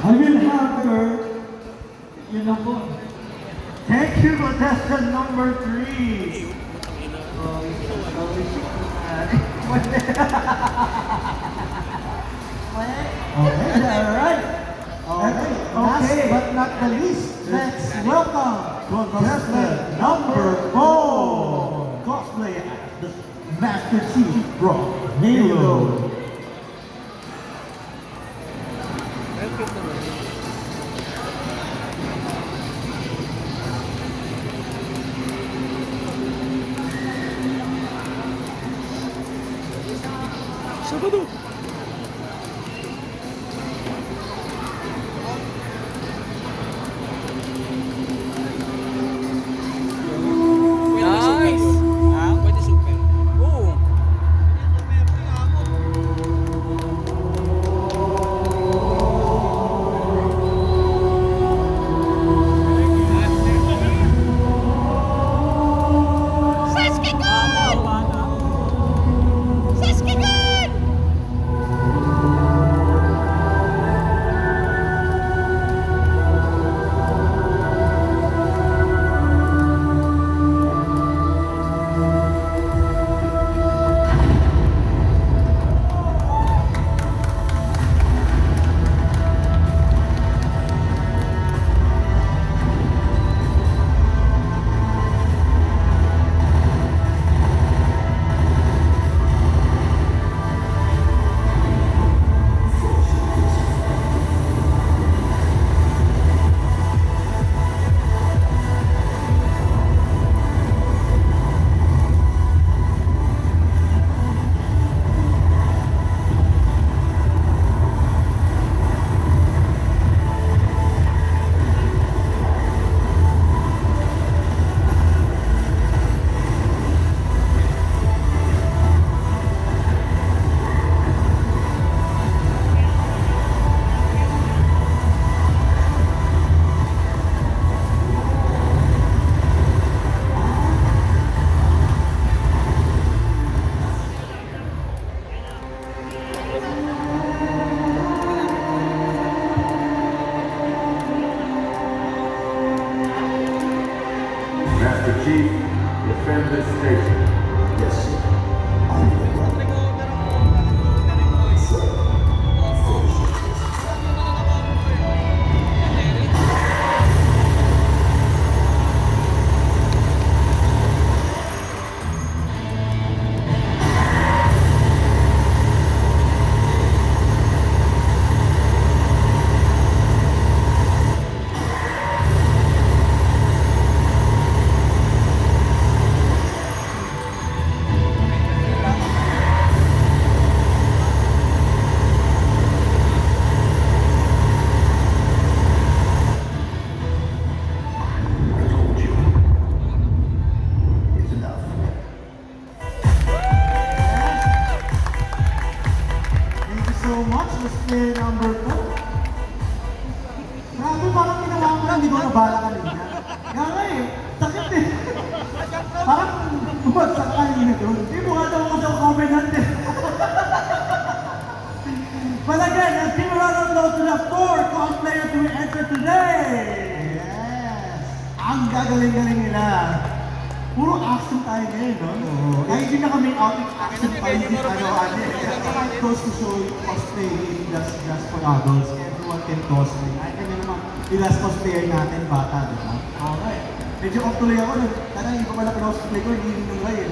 I will have her. Yun lang po. Thank you, contestant number 3. Okay, alright. Last but not the least, let's welcome contestant number 4. Cosplay as the Master Chief from Halo. Sabado. Nice! Ha? Pwede super. Oo. Saskigan! Saskigan! Master Chief, defend this station. Yes, sir. I'm the one. Sir, finish this. I told you. It's enough. Thank you so much, Mr. number 4. Grabe, parang ginawa mo lang, hindi ko nabala kanina. Grabe eh, sakit eh. Parang bumagsak ka kanina doon. Hindi mo nga daw ako sa covenant eh. But again, let's give a round of applause to the 4 cosplayers who entered today. Yes! Ang gagaling-galing nila. Puro action tayo ngayon, no? Kahit hindi na kami outing action pa yung it goes to show cosplay just for adults. Everyone can cosplay. Kahit kami naman, yung last cosplayer natin, bata, di ba? Okay. Medyo off tuloy ako. Talagang hindi ko pala cosplay ko, hindi rin nung eh.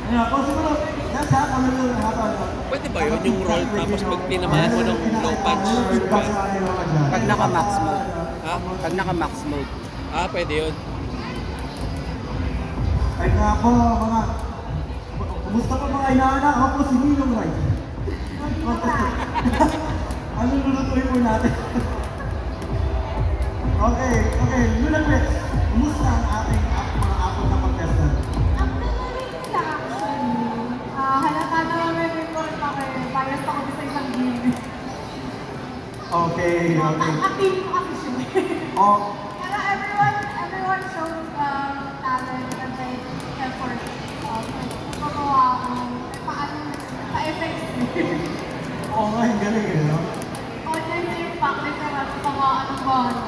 Ayun ako, siguro, that's half a little, Pwede ba yun yung roll tapos pag tinamaan mo ng low punch? Pag naka-max mode. Ha? Pag naka-max mode. Ah, pwede yun. Ay nga po, mga... Kumusta po mga inaanak? Ako po si Ninong Rai. Anong lulutuin po natin? Okay, Luna Chris. Kumusta ang ating mga apat na contestant? Ang magaling nila actually. Halata na may report ako eh. Bias ako sa isang game. Okay. Ang team ko actually. Oh, Pero everyone showed talent and like effort. Gumawa ako. Paano pa-effects. Oo nga, yung galing eh, no? Online na yung packet na natin tamaan ng bala.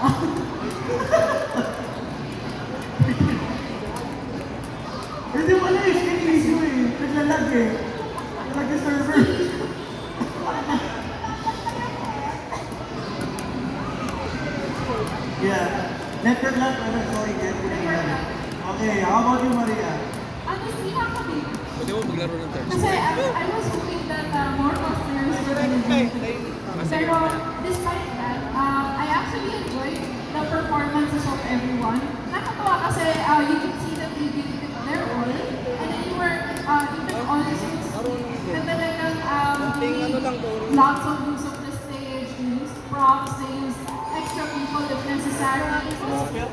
Hindi mo alam, skin issue eh. Naglalag eh. Naglalag yung server. Yeah. Network lang, pero sorry, network lang. Okay, how about you, Maria? Honestly, nakakabig. Pwede mo maglaro ng turn. Kasi I was hoping that more cosplayers would be Pero despite that, I actually enjoyed the performances of everyone. Nakakatawa kasi you can see that they gave it their all. And then you were even on the stage na talagang lots of use of the stage, they used props, they used extra people if necessary. It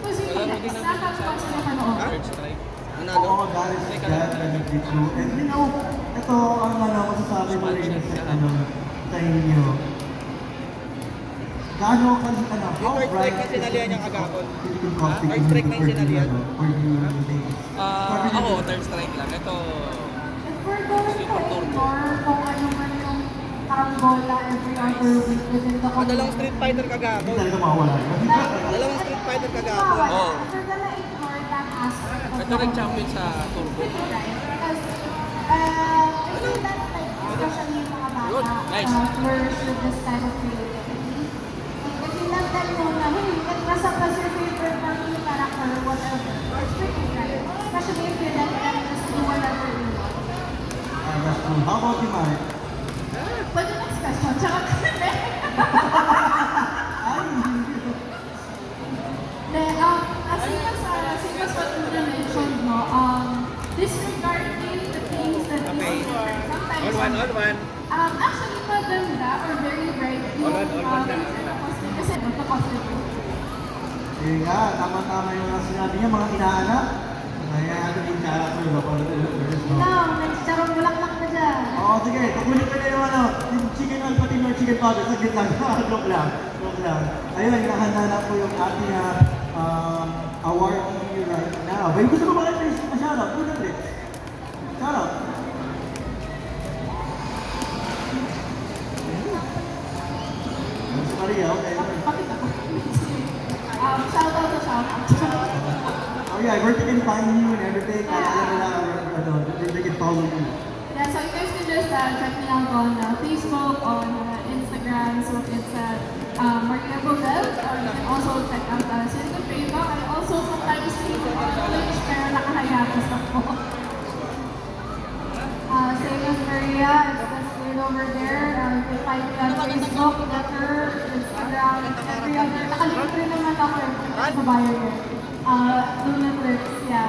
was really nice. Nakakatawa sila panood. Third strike. Oo, that is definitely true. And you know, ito ang masasabi mo rin sa inyo. Gaano kasi how bright na sinalihan niya kagapon. Philippine costume Third strike na yung sinalihan. for you ladies? Ako, third strike lang. Ito, If we're going to ignore kung ano man yung karambola every other week within the Dalawang Street Fighter Hindi kagapon. talaga mawawala yun. Dalawang Street Fighter kagapon. Oo. If we're gonna ignore that aspect of ito rin champion sa Turbo. right? Because I feel that like, especially yung mga Good. bata Nice. flourish with this type of creativity. If you let them know na, hey, what's your favorite cartoon character or whatever, it's pretty right. Especially if you let them just do whatever you want. That's true. How about you, Mike? But the next question, tsaka as what Luna mentioned, no, disregarding the things that you sometimes All one. actually maganda or very bright yung kasi magka-positive. Sige nga, tama-tama yung mga sinabi niya, mga inaanak. Kaya natin yung character, no? Ikaw, nagsarong bulaklak na dyan. Oo, sige. Kukunin ko na yung yung chicken oil pati yung chicken powder. Saglit lang. Joke lang. Ayun, hinahanda na po yung ating award right now. But gusto ko ba kayo ma-shoutout? Good ulit. Shoutout. Miss Maria, okay. Bakit ako? Shout out sa shout out. Oh yeah, where they can find you and everything. They can follow you. Yeah, so you guys can just check me out on Facebook, on Instagram. So it's Maria Bobel, or you can also check out Cinco Preva. I also sometimes stream on Twitch, pero nakahayatas ako. Same as Maria, it's the screen over there. You can find me on Facebook, Twitter, Instagram, every other. Nakalink rin naman ako sa bio here. Luna Clips, yeah.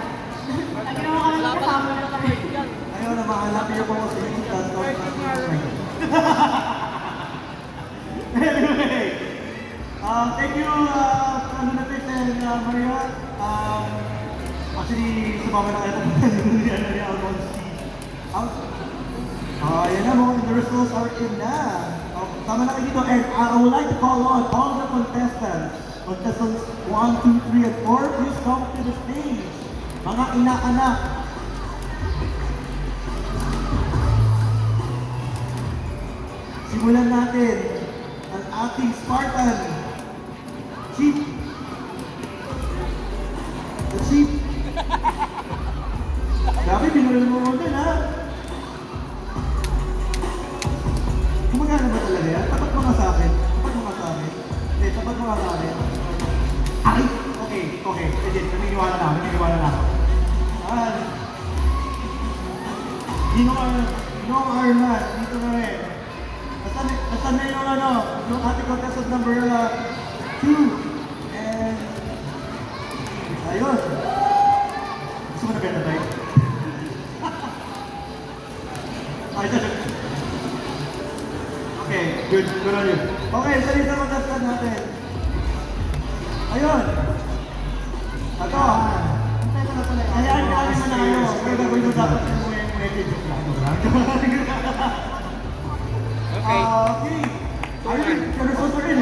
Lagi naman kami kasama na kami. Ayaw na mahanap niyo po sa YouTube.com. Anyway, thank you, Luna Clips and Maria. Actually, sumama na kayo ni Almonte. Yan na mo, the results are in na. Tama na kayo dito. And I would like to call on all the contestants. Contestants 1, 2, 3, and 4, please come to the stage. Mga ina-anak. Simulan natin ang ating Spartan Chief. The Chief. Grabe, binulan mo din ha. Kumagana ba talaga yan? Tapat mo nga sa akin. Hindi, tapat mo nga sa akin. Ay! Okay. Sige, naniniwala na ako. Ginoong Arman, dito na rin. Nasaan na yung ating contestant number 2. And, ayun. Gusto mo na benta tayo? Okay, good on you. Okay, salita contestant natin. Ayun. Ito. Hayaan niyo kami manalo. Pero gagawin mo dapat yung joke lang. Okay. Okay. Are you ready? Your results are in,